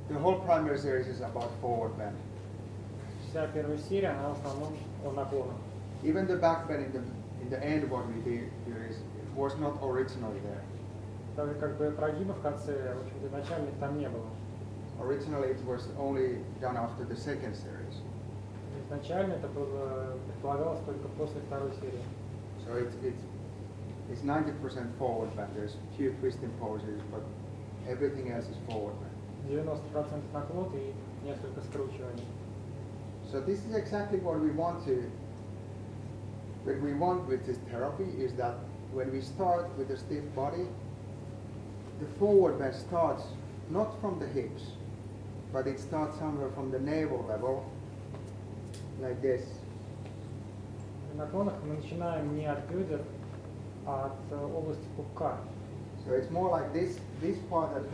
The whole primary series is about forward bend. Вся первая серия, она в основном о наклонах. Even the back bend in the end, what we did here is it was not originally there. Даже как бы прогиба в конце, в общем-то, изначально их там не было. Originally, it was only done after the second series. Изначально это было, предполагалось только после второй серии. So it's 90% forward bend. There's a few twisting poses, but everything else is forward bend. 90% наклон и несколько скручиваний. So this is exactly what we want with this therapy is that when we start with a stiff body, the forward bend starts not from the hips, but it starts somewhere from the navel level, like this. В наклонах мы начинаем не от бедер, а от области пупка. So it's more like this part of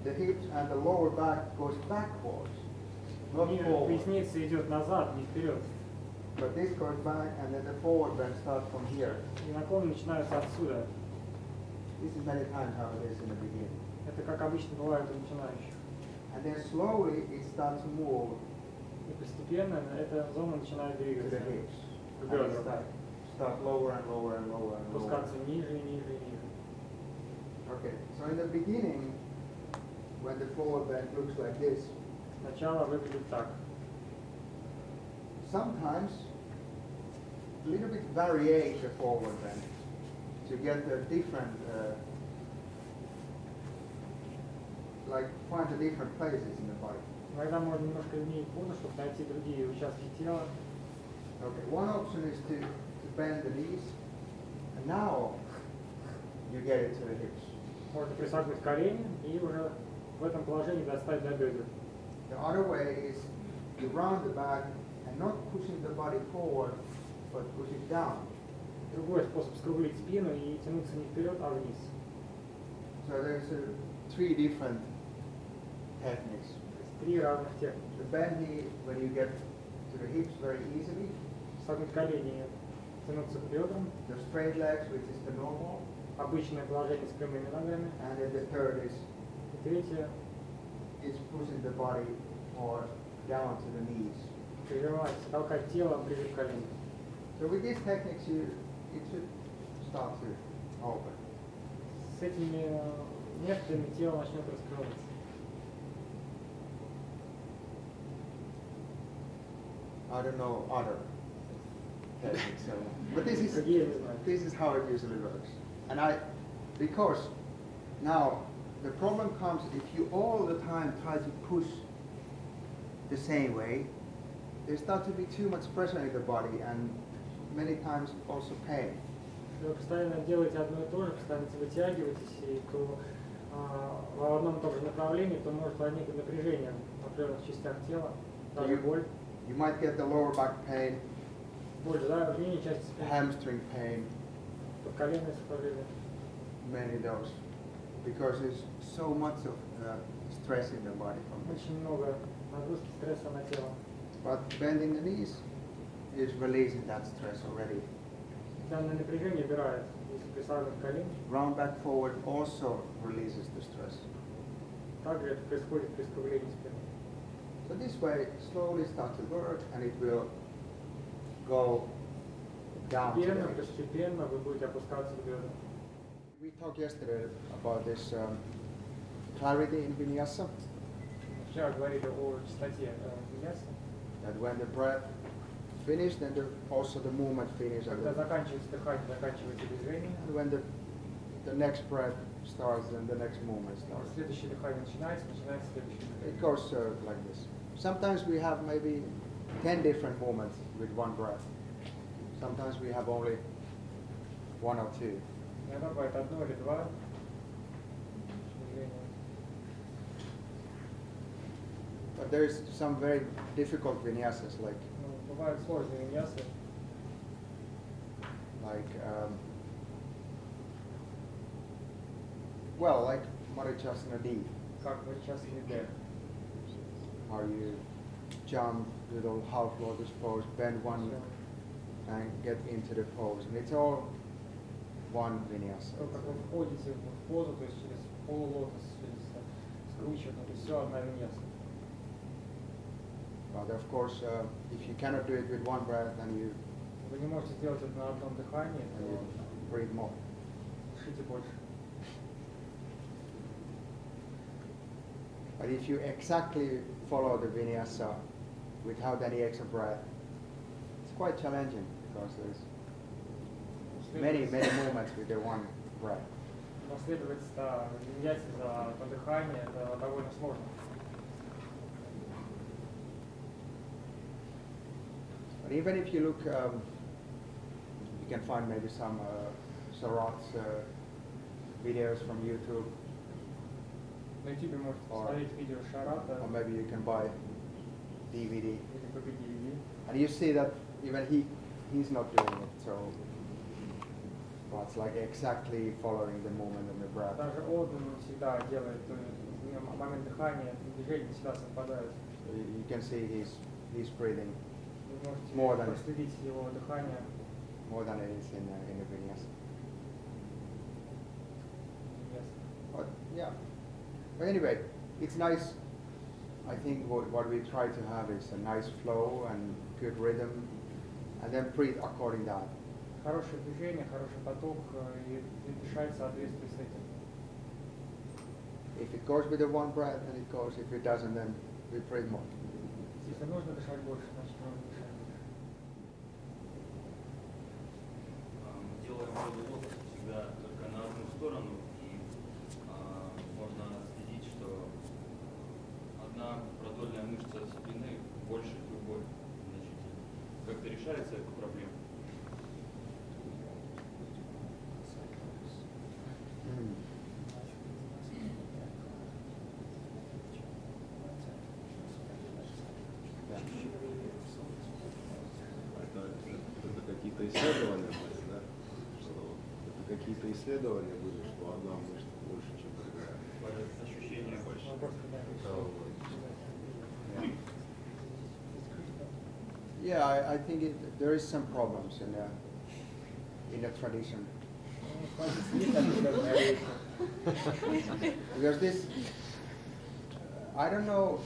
the hips and the lower back goes backwards, not forward. Поясница идет назад, не вперед. But this goes back and then the forward bend starts from here. И наклоны начинаются отсюда. This is many times how it is in the beginning. Это как обычно бывает у начинающих. And then slowly it starts to move И постепенно эта зона начинает to двигаться. the hips. К And it бедрам. start lower and lower and lower and lower. Спускаться ниже и ниже и ниже. Okay, so in the beginning, when the forward bend looks like this, Сначала выглядит так. sometimes a little bit variate the forward bend to get a different, like find the different places in the body. Иногда можно немножко изменить позу, чтобы найти другие участки тела. Okay, one option is to bend the knees, and now you get it to the hips. Можно присогнуть колени и уже в этом положении достать до бедер. The other way is to round the back and not pushing the body forward, but push it down. Другой способ скруглить спину и тянуться не вперед, а вниз. So there's three different techniques. То есть три разных техники. The bend knee when you get to the hips very easily. Согнуть колени, тянуться к бедрам. The straight legs, which is the normal. Обычное положение с прямыми ногами. And then the third is И третье pushing the body or down to the knees. прижимать, толкать тело ближе к колену. So with these techniques, it should start to open. С этими методами тело начнет раскрываться. I don't know other techniques, so, but this is how it usually works. And because now the problem comes if you all the time try to push the same way, there starts to be too much pressure in the body and many times also pain. Если вы постоянно делаете одно и то же, постоянно вытягиваетесь, и то в одном и том же направлении, то может возникнуть напряжение в определенных частях тела, даже боль. You might get the lower back pain, Боль, да, в нижней части спины, hamstring pain, подколенное сухожилие. many of those, because there's so much of stress in the body from this. Очень много нагрузки, стресса на тело. But bending the knees is releasing that stress already. Данное напряжение убирает, если присаживать колени. Round back forward also releases the stress. Также это происходит при скруглении спины. So this way, slowly start to work, and it will go down to the Постепенно, hips. постепенно вы будете опускаться к бедрам. We talked yesterday about this clarity in vinyasa, Вчера говорили о частоте виньяса. that when the breath finished, then also the movement finished, and Когда заканчивается дыхание, заканчивается движение. when the next breath starts, then the next movement starts. Следующее дыхание начинается следующее It дыхание. goes like this. Sometimes we have maybe 10 different movements with one breath. Sometimes we have only one or two. Иногда бывает одно или два движения. But there is some very difficult vinyasas like Бывают сложные виньясы, like Marichasana D, как вы сейчас видите. how you jump, little half lotus pose, bend one and get into the pose, and it's all one vinyasa. То, как вы входите в позу, то есть через полулотос, через скручивать, но это все одна виньеса. But of course, if you cannot do it with one breath, then you Вы не можете сделать это на одном дыхании, то breathe more. дышите больше. But if you exactly follow the vinyasa without any extra breath, it's quite challenging because there's many movements with the one breath. Но следовать виньясе за одно дыхание, это довольно сложно. But even if you look, you can find maybe some Sarat's videos from YouTube, На YouTube можете посмотреть видео Шарата or maybe you can buy DVD. или купить DVD. And you see that even he's not doing it, so well, it's like exactly following the movement of the breath. Даже он не всегда делает, то есть момент дыхания, движения не всегда совпадают. So you can see he's breathing Вы More можете than- проследить его дыхание. more than it is in the vinyasa. But yeah. But anyway, it's nice. I think what we try to have is a nice flow and good rhythm, and then breathe according to that. Хорошее движение, хороший поток, и дышать в соответствии с этим. If it goes with the one breath, then it goes. If it doesn't, then we breathe more. Если нужно дышать больше, значит нужно дышать больше. Мы делаем воду лотос всегда только на одну сторону, и можно следить, что одна продольная мышца спины больше другой значительно. Как-то решается эта проблема? Это какие-то исследования были, да? Что это какие-то исследования были, что одна мышца больше, чем другая. Ощущение больше. Вопрос, когда Yeah, I think there is some problems in the tradition. Because this, I don't know,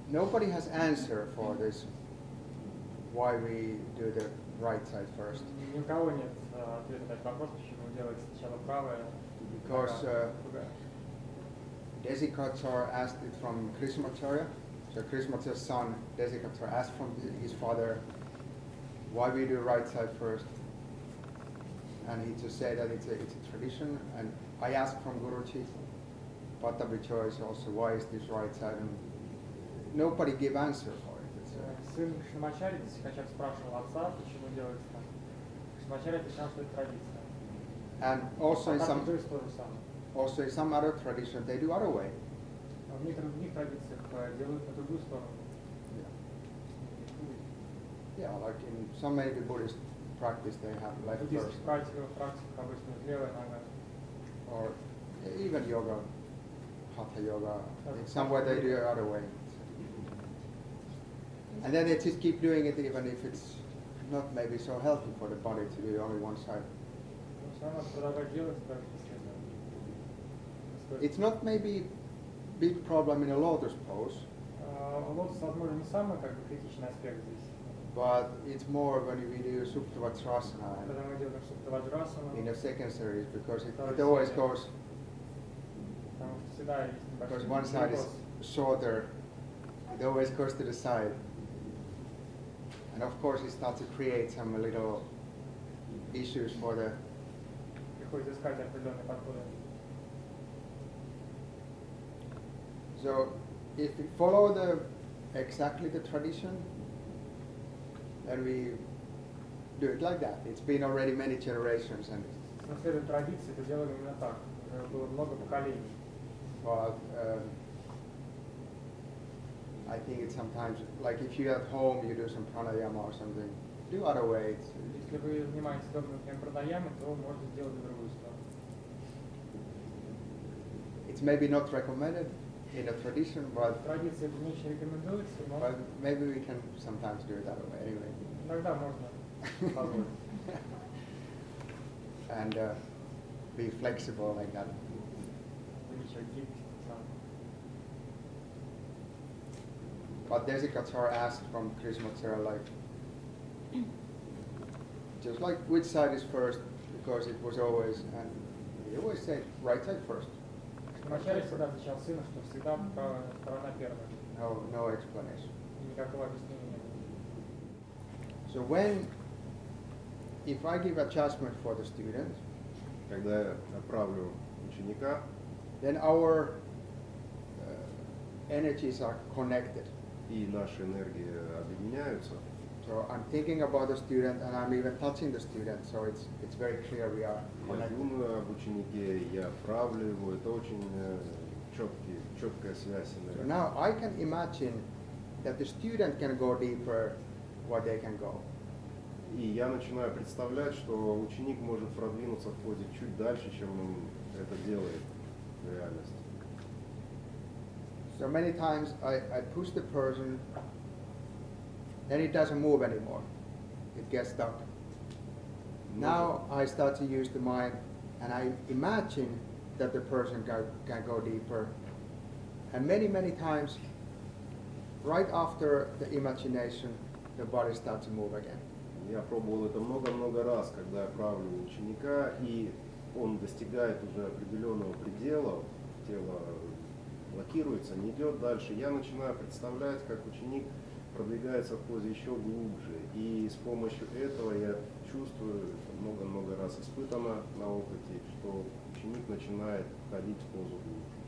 nobody has answer for this, why we do the right side first. Ни у кого нет ответа на этот вопрос, почему делается сначала правая, Because другая. Desikatar asked it from Krishnamacharya. So Krishnamacharya's son, Desikatar, asked from his father, why we do right side first. And he just said that it's a tradition. And I asked from Guruji, Patabichoy also, why is this right side? And nobody gave answer for it. Сын Кришнамачари, Десикачар спрашивал отца, почему делается так. Кришнамачари отвечал, что это традиция. And also in some, то же самое. also in some other tradition, they do other way. А в некоторых других традициях делают на другую сторону. Yeah, like in some maybe Buddhist practice, they have В left буддийских first. практиках обычно левая нога. Or even yoga, hatha yoga. In somewhere they do it other way. And then they just keep doing it even if it's not maybe so healthy for the body to do only one side. Но все равно продолжать делать, даже если это. It's not maybe big problem in a lotus pose, Лотос, возможно, не самый критичный аспект здесь. but it's more when we do Supta Vajrasana Когда мы делаем Суптаваджрасану, in the second series because it always goes, потому что всегда есть because небольшой one side is перекос. shorter, it always goes to the side. And of course it starts to create some little issues for the, Приходится искать определенные подходы. so if we follow exactly the tradition, then we do it like that. It's been already many generations, and Наследуя традиции, это делали именно так. Уже было много поколений. but I think it's sometimes like if you're at home, you do some pranayama or something, do other way. Если вы занимаетесь дома, например, пранаями, то можно сделать в другую сторону. It's maybe not recommended in a tradition, but Традиция это не очень рекомендуется, но maybe we can sometimes do it that way anyway. иногда можно позволить. And be flexible like that. Увеличивать гибкость. But Desikatar asked from Krishnamacharya, like, just like which side is first, because it was always, and he always said right side first. Вначале всегда отвечал сыну, что всегда правая сторона первая. No explanation. И никакого объяснения не было. So if I give adjustment for the student, Когда я направлю ученика, then our energies are connected. и наши энергии объединяются, So I'm thinking about the student and I'm even touching the student, so it's very clear we are я connected. думаю об ученике, я правлю его, это очень четкая связь So энергии. now I can imagine that the student can go deeper what they can go. И я начинаю представлять, что ученик может продвинуться в ходе чуть дальше, чем он это делает в реальности. So many times I push the person, then it doesn't move anymore. It gets stuck. Now I start to use the mind and I imagine that the person can go deeper. And many times, right after the imagination, the body starts to move again. Я пробовал это много-много раз, когда я правлю ученика, и он достигает уже определенного предела, тело блокируется, не идет дальше. Я начинаю представлять, как ученик продвигается в позе еще глубже. И с помощью этого я чувствую, много-много раз испытано на опыте, что ученик начинает входить в позу глубже.